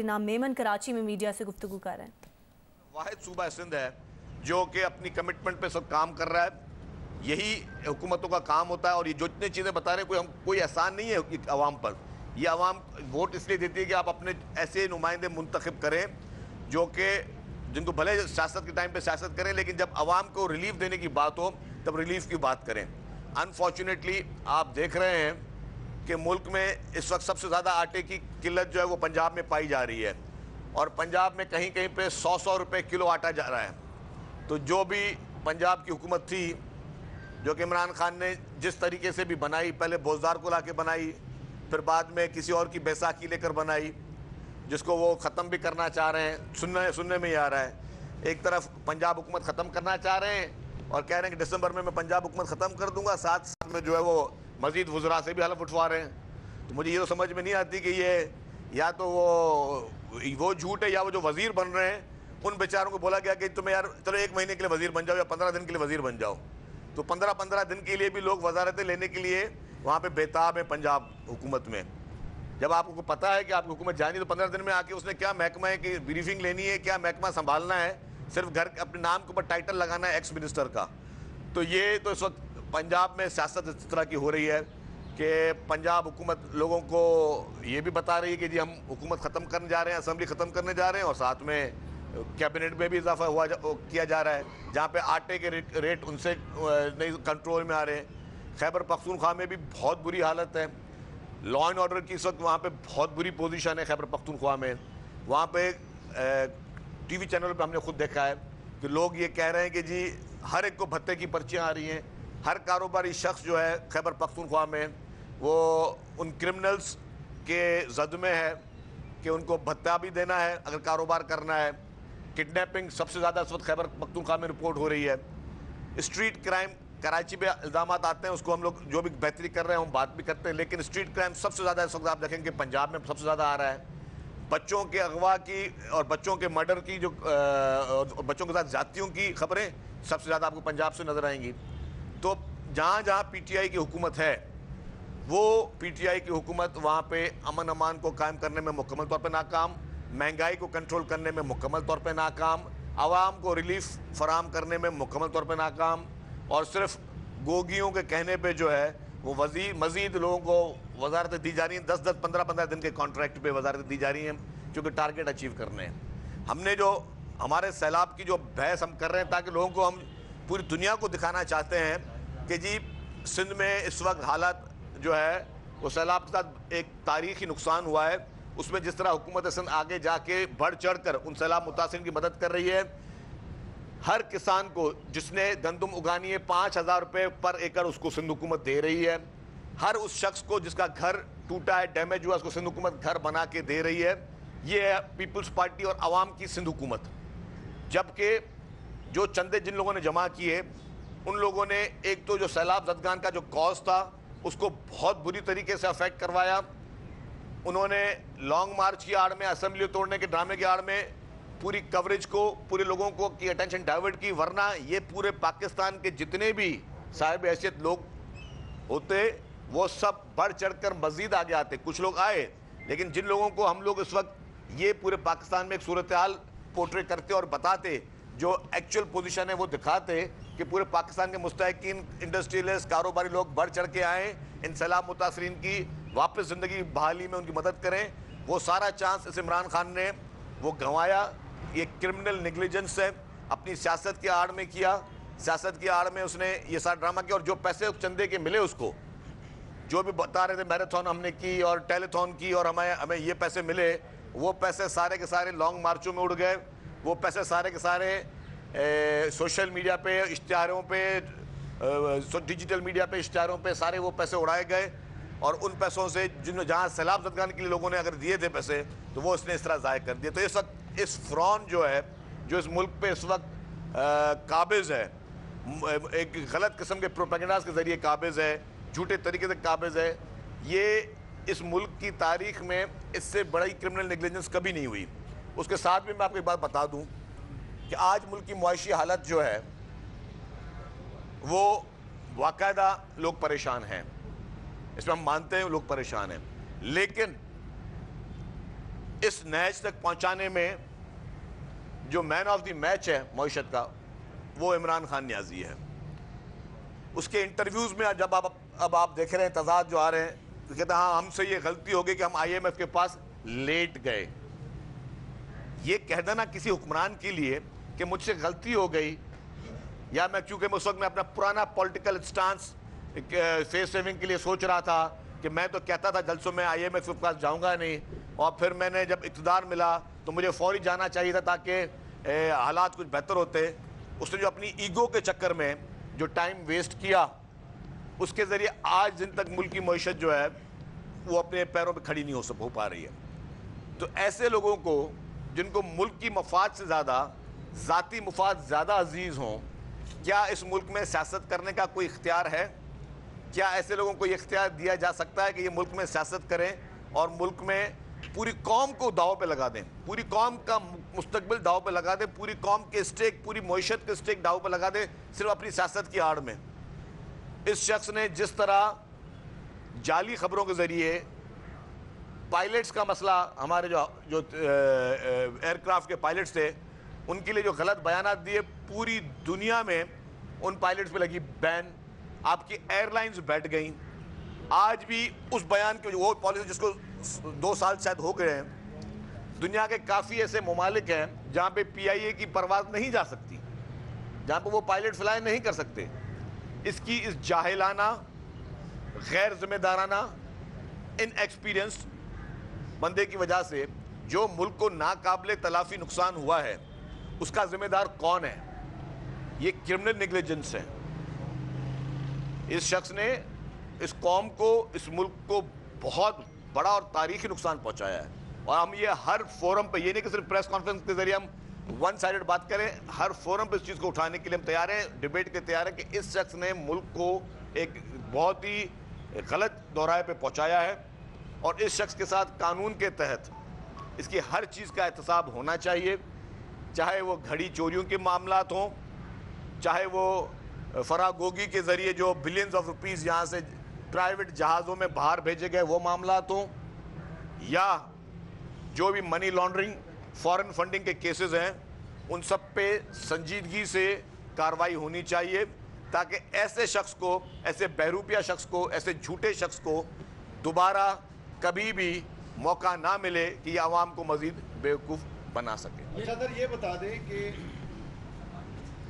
इनाम मेमन कराची में मीडिया से गुफ्तगू कर रहे हैं। वाहिद सूबा सिंध है जो कि अपनी कमिटमेंट पे सब काम कर रहा है। यही हुकूमतों का काम होता है। और ये जो इतनी चीज़ें बता रहे हैं कोई एहसान नहीं है अवाम पर। ये अवाम वोट इसलिए देती है कि आप अपने ऐसे नुमाइंदे मुंतखब करें जो कि जिनको भले सियासत के टाइम पे सियासत करें, लेकिन जब अवाम को रिलीफ देने की बात हो तब रिलीफ की बात करें। अनफॉर्चुनेटली आप देख रहे हैं कि मुल्क में इस वक्त सबसे ज़्यादा आटे की किल्लत जो है वो पंजाब में पाई जा रही है। और पंजाब में कहीं कहीं पे 100 रुपए किलो आटा जा रहा है। तो जो भी पंजाब की हुकूमत थी, जो कि इमरान खान ने जिस तरीके से भी बनाई, पहले बोजदार को ला के बनाई, फिर बाद में किसी और की बैसाखी लेकर बनाई, जिसको वो ख़त्म भी करना चाह रहे हैं। सुनने में ही आ रहा है एक तरफ पंजाब हुकूमत ख़त्म करना चाह रहे हैं और कह रहे हैं कि दिसंबर में मैं पंजाब हुकूमत ख़त्म कर दूंगा, साथ साथ में जो है वो मज़ीद वज़रा से भी हलफ उठवा रहे हैं। तो मुझे ये तो समझ में नहीं आती कि ये या तो वो झूठ है या वो जो वज़ीर बन रहे हैं उन बेचारों को बोला गया कि तुम्हें यार चलो 1 महीने के लिए वज़ीर बन जाओ या 15 दिन के लिए वज़ीर बन जाओ। तो 15 दिन के लिए भी लोग वजारतें लेने के लिए वहाँ पे बेताब है पंजाब हुकूमत में। जब आपको पता है कि आपकी हुकूमत जानी तो 15 दिन में आके उसने क्या महकमा है कि ब्रीफिंग लेनी है, क्या महकमा संभालना है, सिर्फ घर अपने नाम के ऊपर टाइटल लगाना है एक्स मिनिस्टर का। तो ये तो इस वक्त पंजाब में सियासत इस तरह की हो रही है कि पंजाब हुकूमत लोगों को ये भी बता रही है कि जी हम हुकूमत ख़त्म करने जा रहे हैं, असम्बली ख़त्म करने जा रहे हैं, और साथ में कैबिनेट में भी इजाफा किया जा रहा है जहाँ पे आटे के रेट उनसे नहीं कंट्रोल में आ रहे हैं। खैबर पख्तूनख्वा में भी बहुत बुरी हालत है। लॉ एंड ऑर्डर की इस वक्त वहाँ पे बहुत बुरी पोजीशन है खैबर पख्तूनख्वा में। वहाँ पे टीवी चैनल पे हमने खुद देखा है कि लोग ये कह रहे हैं कि जी हर एक को भत्ते की पर्चियाँ आ रही हैं। हर कारोबारी शख्स जो है खैबर पख्तूनख्वा में वो उन क्रिमिनल्स के जद में है कि उनको भत्ता भी देना है अगर कारोबार करना है। किडनैपिंग सबसे ज़्यादा इस वक्त खैबर पख्तूनख्वा में रिपोर्ट हो रही है। स्ट्रीट क्राइम कराची पे इल्ज़ाम आते हैं, उसको हम लोग जो भी बेहतरी कर रहे हैं हम बात भी करते हैं, लेकिन स्ट्रीट क्राइम सबसे ज़्यादा इस वक्त आप देखेंगे पंजाब में सबसे ज़्यादा आ रहा है। बच्चों के अगवा की और बच्चों के मर्डर की जो बच्चों के साथ ज़्यादतियों की खबरें सबसे ज़्यादा आपको पंजाब से नज़र आएंगी। तो जहाँ जहाँ PTI की हुकूमत है वो PTI की हुकूमत वहाँ पे अमन अमान को कायम करने में मुकम्मल तौर पे नाकाम, महंगाई को कंट्रोल करने में मुकम्मल तौर पे नाकाम, आवाम को रिलीफ फराम करने में मुकम्मल तौर पे नाकाम, और सिर्फ गोगियों के कहने पे जो है वो मज़ीद लोगों को वजारतें दी जा रही हैं। 10-10, 15-15 दिन के कॉन्ट्रैक्ट पे वजारतें दी जा रही हैं क्योंकि टारगेट अचीव करने हैं। हमने जो हमारे सैलाब की जो बहस हम कर रहे हैं ताकि लोगों को हम पूरी दुनिया को दिखाना चाहते हैं कि जी सिंध में इस वक्त हालात जो है वो सैलाब के साथ एक तारीखी नुकसान हुआ है, उसमें जिस तरह हुकूमत सिंध आगे जाके बढ़ चढ़ कर उन सैलाब मुतासिरीन की मदद कर रही है। हर किसान को जिसने गंदम उगानी है 5,000 रुपये पर एकड़ उसको सिंध हुकूमत दे रही है। हर उस शख्स को जिसका घर टूटा है, डैमेज हुआ, उसको सिंध हुकूमत घर बना के दे रही है। ये है पीपल्स पार्टी और आवाम की सिंध हुकूमत। जबकि जो चंदे जिन लोगों ने जमा किए उन लोगों ने एक तो जो सैलाब जदगान का जो कॉज था उसको बहुत बुरी तरीके से अफेक्ट करवाया। उन्होंने लॉन्ग मार्च की आड़ में, असेंबली तोड़ने के ड्रामे की आड़ में पूरी कवरेज को, पूरे लोगों को की अटेंशन डाइवर्ट की, वरना ये पूरे पाकिस्तान के जितने भी साहिब हैसियत लोग होते वो सब बढ़ चढ़कर मजीद आगे आते। कुछ लोग आए, लेकिन जिन लोगों को हम लोग इस वक्त ये पूरे पाकिस्तान में एक सूरत हाल पोर्ट्रे करते और बताते, जो एक्चुअल पोजीशन है वो दिखाते कि पूरे पाकिस्तान के मुस्तहिकीन, इंडस्ट्रियलिस्ट, कारोबारी लोग बढ़ चढ़ के आए, इन सैलाब मुतासरीन की वापस ज़िंदगी बहाली में उनकी मदद करें। वो सारा चांस इस इमरान खान ने वो गंवाया। ये क्रिमिनल नेग्लिजेंस है, अपनी सियासत की आड़ में किया। सियासत की आड़ में उसने ये सारा ड्रामा किया, और जो पैसे उस चंदे के मिले उसको, जो भी बता रहे थे मैराथन हमने की और टेलीथॉन की और हमें ये पैसे मिले, वो पैसे सारे के सारे लॉन्ग मार्चों में उड़ गए। वो पैसे सारे के सारे सोशल मीडिया पे, इश्तिहारों पे, डिजिटल मीडिया पे, इश्तिहारों पे सारे वो पैसे उड़ाए गए। और उन पैसों से जहाँ सैलाब जदगान के लिए लोगों ने अगर दिए थे पैसे, तो वो इसने इस तरह ज़ाय कर दिए। तो इस वक्त इस फ्रॉन जो है, जो इस मुल्क पे इस वक्त काबिज़ है, एक गलत किस्म के प्रोपेगेंडास के ज़रिए काबिज़ है, झूठे तरीके से काबिज़ है, ये इस मुल्क की तारीख में इससे बड़ी क्रिमिनल नेग्लिजेंस कभी नहीं हुई। उसके साथ भी मैं आपको एक बात बता दूं कि आज मुल्क की मुआशी हालत जो है वो बाकायदा लोग परेशान हैं, इसमें हम मानते हैं लोग परेशान हैं, लेकिन इस नहज तक पहुंचाने में जो मैन ऑफ द मैच है मईशत का, वो इमरान खान न्याजी है। उसके इंटरव्यूज़ में जब अब आप देख रहे हैं तजाद जो आ रहे हैं, तो कहते हैं हाँ हमसे ये गलती हो गई कि हम IMF के पास लेट गए। ये कह देना किसी हुक्मरान के लिए कि मुझसे गलती हो गई, या मैं चूँकि उस वक्त मैं अपना पुराना पॉलिटिकल स्टांस फेस सेविंग के लिए सोच रहा था कि मैं तो कहता था जलसों में IMF के पास जाऊंगा नहीं, और फिर मैंने जब इक़्तिदार मिला तो मुझे फौरी जाना चाहिए था ताकि हालात कुछ बेहतर होते। उसने जो अपनी ईगो के चक्कर में जो टाइम वेस्ट किया, उसके ज़रिए आज दिन तक मुल्क की मईशत जो है वो अपने पैरों पे खड़ी नहीं हो पा रही है। तो ऐसे लोगों को जिनको मुल्क की मफाद से ज़्यादा ज़ाती मफाद ज़्यादा अजीज़ हों, क्या इस मुल्क में सियासत करने का कोई इख्तियार है? क्या ऐसे लोगों को ये इख्तियार दिया जा सकता है कि ये मुल्क में सियासत करें और मुल्क में पूरी कौम को दाव पे लगा दें, पूरी कौम का मुस्तकबिल दाव पे लगा दें, पूरी कौम के स्टेक, पूरी मईशत के स्टेक दाव पे लगा दें सिर्फ अपनी सियासत की आड़ में? इस शख्स ने जिस तरह जाली खबरों के ज़रिए पायलट्स का मसला, हमारे जो एयरक्राफ्ट के पायलट्स थे उनके लिए जो गलत बयानात दिए, पूरी दुनिया में उन पायलट्स पे लगी बैन, आपकी एयरलाइंस बैठ गई। आज भी उस बयान के वो पॉलिसी जिसको 2 साल शायद हो गए हैं, दुनिया के काफ़ी ऐसे ममालिक हैं जहाँ पे PIA की परवाज़ नहीं जा सकती, जहाँ पे वो पायलट फ्लाई नहीं कर सकते। इसकी इस जाहिलाना, गैर जिम्मेदाराना, इनएक्सपीरियंस्ड बंदे की वजह से जो मुल्क को नाकाबिले तलाफी नुकसान हुआ है, उसका जिम्मेदार कौन है? ये क्रिमिनल नेग्लिजेंस है। इस शख्स ने इस कौम को, इस मुल्क को बहुत बड़ा और तारीखी नुकसान पहुंचाया है। और हम ये हर फोरम पे, ये नहीं कि सिर्फ प्रेस कॉन्फ्रेंस के जरिए हम वन साइडेड बात करें, हर फोरम पे इस चीज़ को उठाने के लिए हम तैयार हैं, डिबेट के तैयार हैं कि इस शख्स ने मुल्क को एक बहुत ही गलत दौराहे पे पहुंचाया है, और इस शख्स के साथ कानून के तहत इसकी हर चीज़ का एहतसाब होना चाहिए, चाहे वो घड़ी चोरियों के मामलात हों, चाहे वो फरागोगी के ज़रिए जो बिलियंस ऑफ रुपीज़ यहाँ से प्राइवेट जहाज़ों में बाहर भेजे गए वो मामलात हों, या जो भी मनी लॉन्ड्रिंग, फॉरेन फंडिंग के केसेस हैं, उन सब पे संजीदगी से कार्रवाई होनी चाहिए, ताकि ऐसे शख्स को, ऐसे बहरूपिया शख्स को, ऐसे झूठे शख्स को दोबारा कभी भी मौका ना मिले कि ये आवाम को मज़ीद बेवकूफ़ बना सके। अच्छा सर, ये बता दें कि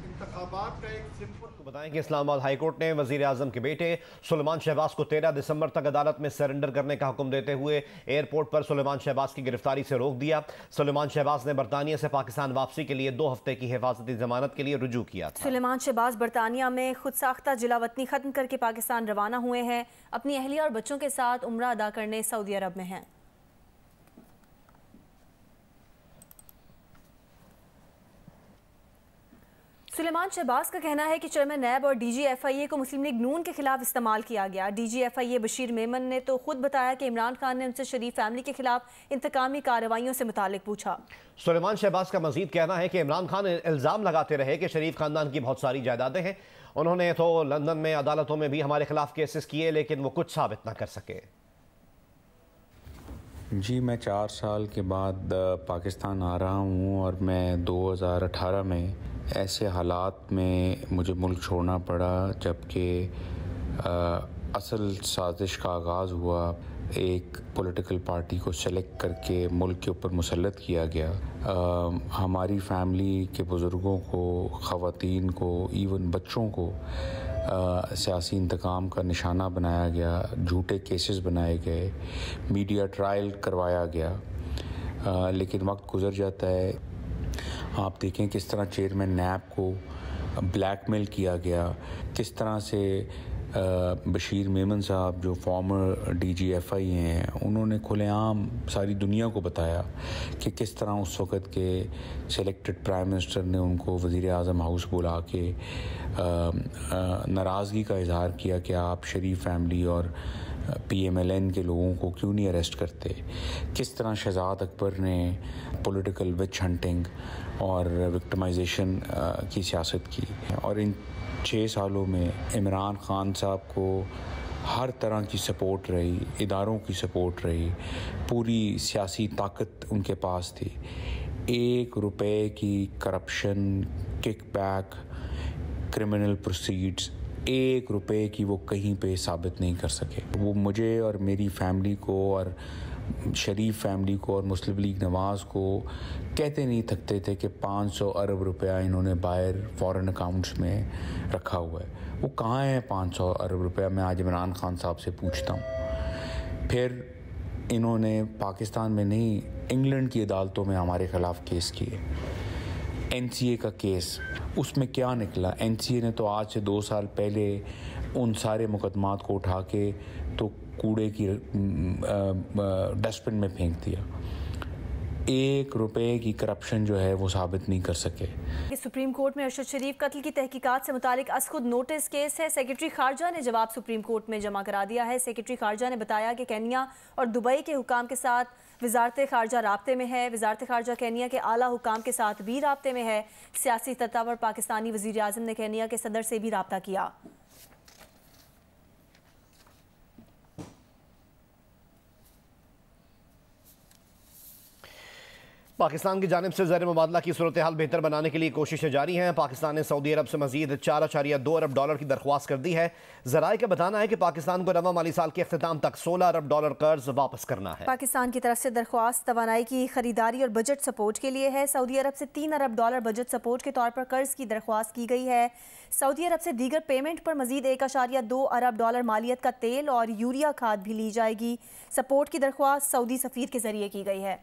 इंतखाबात का एक सिंपल बताएं कि इस्लामाबाद हाईकोर्ट ने वजीर आजम के बेटे सुलेमान शहबाज को 13 दिसंबर तक अदालत में सरेंडर करने का हुक्म देते हुए एयरपोर्ट पर सुलेमान शहबाज की गिरफ्तारी से रोक दिया। सुलेमान शहबाज ने बरतानिया से पाकिस्तान वापसी के लिए 2 हफ्ते की हिफाजती जमानत के लिए रुजू किया था। सुलेमान शहबाज बरतानिया में खुद साख्ता जिलावतनी खत्म करके पाकिस्तान रवाना हुए हैं। अपनी अहलिया और बच्चों के साथ उम्रा अदा करने सऊदी अरब में हैं। सुलेमान शहबाज का कहना है कि चेयरमैन नैब और DG FIA को मुस्लिम लीग नून के खिलाफ इस्तेमाल किया गया। DG FIA बशीर मेमन ने तो खुद बताया कि इमरान खान ने उनसे शरीफ फैमिली के खिलाफ इंतकामी कार्रवाइयों से मुतालिक पूछा। सुलेमान शहबाज का मजीद कहना है कि इमरान खान इल्ज़ाम लगाते रहे कि शरीफ खानदान की बहुत सारी जायदादें हैं। उन्होंने तो लंदन में अदालतों में भी हमारे खिलाफ केसेस किए, लेकिन वो कुछ साबित ना कर सके। जी, मैं 4 साल के बाद पाकिस्तान आ रहा हूँ, और मैं 2018 में ऐसे हालात में मुझे मुल्क छोड़ना पड़ा जबकि असल साजिश का आगाज़ हुआ। एक पॉलिटिकल पार्टी को सेलेक्ट करके मुल्क के ऊपर मुसल्लत किया गया। हमारी फैमिली के बुज़ुर्गों को, ख़वातीन को, इवन बच्चों को सियासी इंतकाम का निशाना बनाया गया, झूठे केसेस बनाए गए, मीडिया ट्रायल करवाया गया। लेकिन वक्त गुज़र जाता है, आप देखें किस तरह चेयरमैन नैब को ब्लैकमेल किया गया, किस तरह से बशीर मेमन साहब जो फॉर्मर DG FIA हैं, उन्होंने खुलेआम सारी दुनिया को बताया कि किस तरह उस वक़्त के सिलेक्टेड प्राइम मिनिस्टर ने उनको वज़ीर आज़म हाउस बुला के नाराज़गी का इजहार किया कि आप शरीफ फैमिली और PMLN के लोगों को क्यों नहीं अरेस्ट करते। किस तरह शहजाद अकबर ने पॉलिटिकल विच हंटिंग और विक्टिमाइजेशन की सियासत की। और इन 6 सालों में इमरान खान साहब को हर तरह की सपोर्ट रही, इदारों की सपोर्ट रही, पूरी सियासी ताकत उनके पास थी। 1 रुपए की करप्शन, किकबैक, क्रिमिनल प्रोसीड्स, 1 रुपए की वो कहीं पे साबित नहीं कर सके। वो मुझे और मेरी फैमिली को और शरीफ फैमिली को और मुस्लिम लीग नवाज़ को कहते नहीं थकते थे कि 500 अरब रुपया इन्होंने बाहर फॉरेन अकाउंट्स में रखा हुआ है। वो कहाँ है 500 अरब रुपया? मैं आज इमरान खान साहब से पूछता हूँ। फिर इन्होंने पाकिस्तान में नहीं, इंग्लैंड की अदालतों में हमारे ख़िलाफ़ केस किए। NCA का केस, उसमें क्या निकला? NCA ने तो आज से 2 साल पहले उन सारे मुकदमात को उठा के तो कूड़े की डस्टबिन में फेंक दिया। 1 रुपए की करप्शन जो है वो साबित नहीं कर सके। सुप्रीम कोर्ट में अरशद शरीफ कत्ल की तहकीकात से मुतालिक खुद नोटिस केस है। सेक्रेटरी खारजा ने जवाब सुप्रीम कोर्ट में जमा करा दिया है। सेक्रेटरी खारजा ने बताया कि केन्या और दुबई के हुकाम के साथ वजारत खारजा राब्ते में है। वजारत खारजा केन्या के आला हुकाम के साथ भी राब्ते में है। सियासी सतह पर पाकिस्तानी वज़ीर आज़म ने केन्या के सदर से भी राब्ता किया। पाकिस्तान की जानिब से ज़र मुबादला की सूरत हाल बेहतर बनाने के लिए कोशिशें जारी हैं। पाकिस्तान ने सऊदी अरब से मजीद 4.2 अरब डॉलर की दरख्वास्त कर दी है। ज़राए का बताना है कि पाकिस्तान को रवा माली साल के अख्ताम तक 16 अरब डॉलर कर्ज वापस करना है। पाकिस्तान की तरफ से दरख्वास्त तवानाई की खरीदारी और बजट सपोर्ट के लिए है। सऊदी अरब से 3 अरब डॉलर बजट सपोर्ट के तौर पर कर्ज की दरख्वास्त की गई है। सऊदी अरब से दीगर पेमेंट पर मजीद 1.2 अरब डॉलर मालियत का तेल और यूरिया खाद भी ली जाएगी। सपोर्ट की दरख्वास्त सऊदी सफीर के जरिए की गई है।